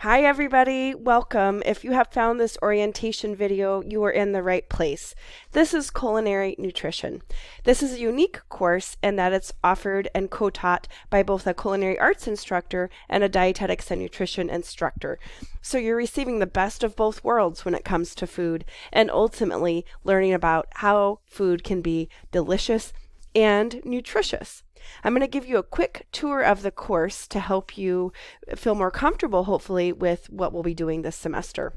Hi everybody, welcome. If you have found this orientation video, you are in the right place. This is Culinary Nutrition. This is a unique course in that it's offered and co-taught by both a culinary arts instructor and a dietetics and nutrition instructor. So you're receiving the best of both worlds when it comes to food and ultimately learning about how food can be delicious and nutritious. I'm going to give you a quick tour of the course to help you feel more comfortable, hopefully, with what we'll be doing this semester.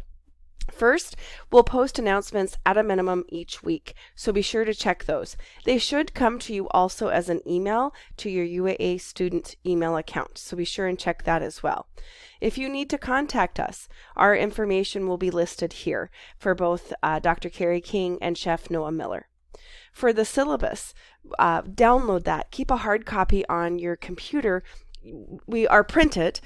First, we'll post announcements at a minimum each week, so be sure to check those. They should come to you also as an email to your UAA student email account, so be sure and check that as well. If you need to contact us, our information will be listed here for both Dr. Carrie King and Chef Noah Miller. For the syllabus, download that. Keep a hard copy on your computer. We are printed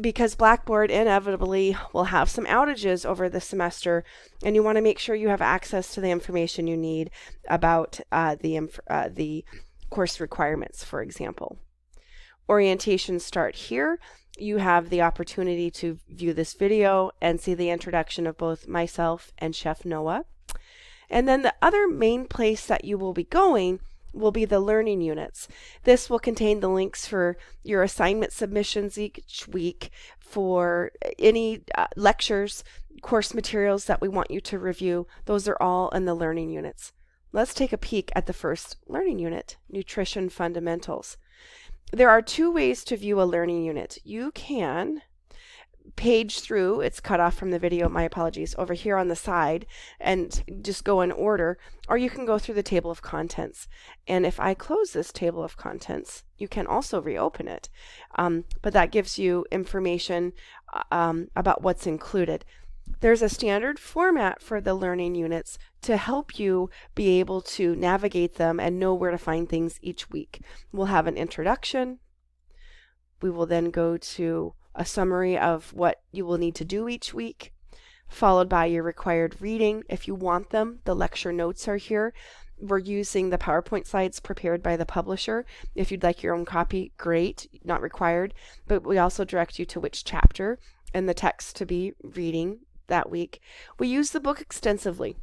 because Blackboard inevitably will have some outages over the semester, and you want to make sure you have access to the information you need about the course requirements, for example. Orientations start here. You have the opportunity to view this video and see the introduction of both myself and Chef Noah. And then the other main place that you will be going will be the learning units. This will contain the links for your assignment submissions each week, for any lectures, course materials that we want you to review. Those are all in the learning units. Let's take a peek at the first learning unit, Nutrition Fundamentals. There are two ways to view a learning unit. You can page through, it's cut off from the video, my apologies, over here on the side, and just go in order, or you can go through the table of contents. And if I close this table of contents, you can also reopen it, but that gives you information about what's included. There's a standard format for the learning units to help you be able to navigate them and know where to find things each week. We'll have an introduction. We will then go to a summary of what you will need to do each week, followed by your required reading. If you want them, the lecture notes are here. We're using the PowerPoint slides prepared by the publisher. If you'd like your own copy, great, not required, but we also direct you to which chapter and the text to be reading that week. We use the book extensively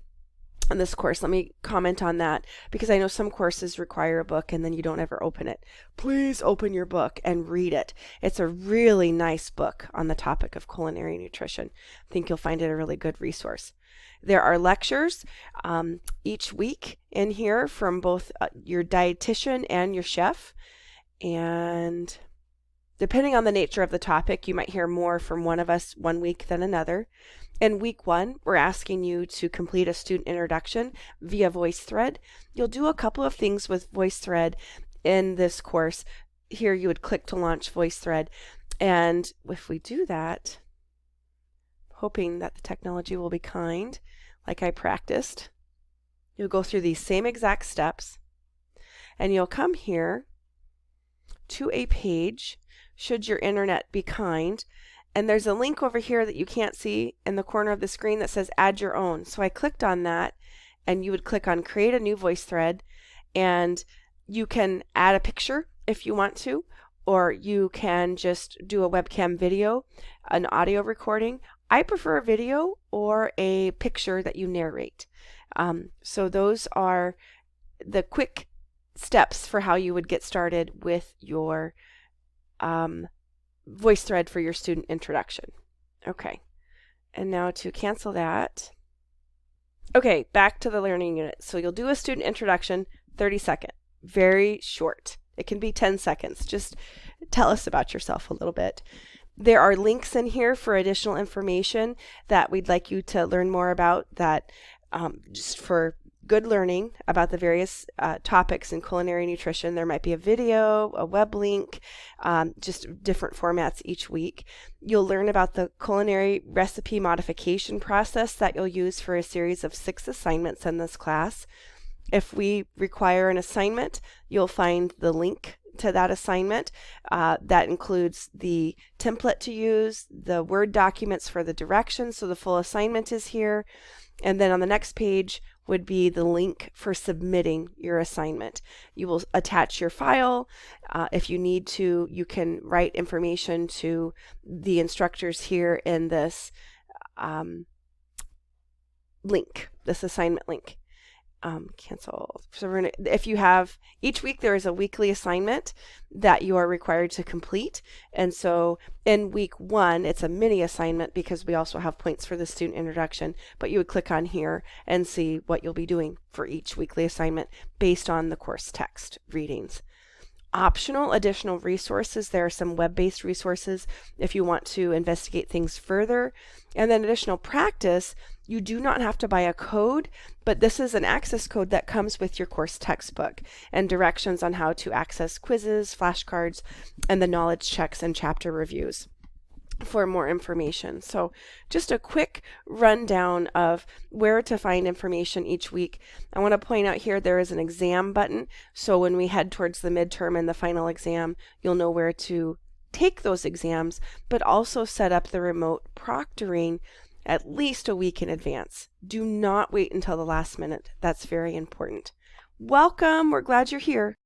in this course. Let me comment on that, because I know some courses require a book and then you don't ever open it. Please open your book and read it. It's a really nice book on the topic of culinary nutrition. I think you'll find it a really good resource. There are lectures each week in here from both your dietitian and your chef, and depending on the nature of the topic, you might hear more from one of us one week than another. In week 1, we're asking you to complete a student introduction via Voicethread. You'll do a couple of things with Voicethread in this course. Here you would click to launch Voicethread. And if we do that, hoping that the technology will be kind, like I practiced, you'll go through these same exact steps, and you'll come here to a page, should your internet be kind, and there's a link over here that you can't see in the corner of the screen that says add your own. So I clicked on that, and you would click on create a new Voicethread, and you can add a picture if you want to, or you can just do a webcam video, an audio recording. I prefer a video or a picture that you narrate. So those are the quick steps for how you would get started with your Voicethread for your student introduction. Okay, and now to cancel that. Okay, back to the learning unit. So you'll do a student introduction, 30 seconds, very short. It can be 10 seconds. Just tell us about yourself a little bit. There are links in here for additional information that we'd like you to learn more about, that just for good learning about the various topics in culinary nutrition. There might be a video, a web link, just different formats each week. You'll learn about the culinary recipe modification process that you'll use for a series of 6 assignments in this class. If we require an assignment, you'll find the link to that assignment. That includes the template to use, the Word documents for the directions, so the full assignment is here. And then on the next page would be the link for submitting your assignment. You will attach your file. If you need to, you can write information to the instructors here in this link, this assignment link. Cancel. So we're gonna, if you have, each week there is a weekly assignment that you are required to complete. And so in week 1, it's a mini assignment because we also have points for the student introduction, but you would click on here and see what you'll be doing for each weekly assignment based on the course text readings. Optional additional resources. There are some web-based resources if you want to investigate things further. And then additional practice, you do not have to buy a code, but this is an access code that comes with your course textbook and directions on how to access quizzes, flashcards, and the knowledge checks and chapter reviews for more information. So just a quick rundown of where to find information each week. I want to point out here there is an exam button. So when we head towards the midterm and the final exam, you'll know where to take those exams, but also set up the remote proctoring at least a week in advance. Do not wait until the last minute. That's very important. Welcome. We're glad you're here.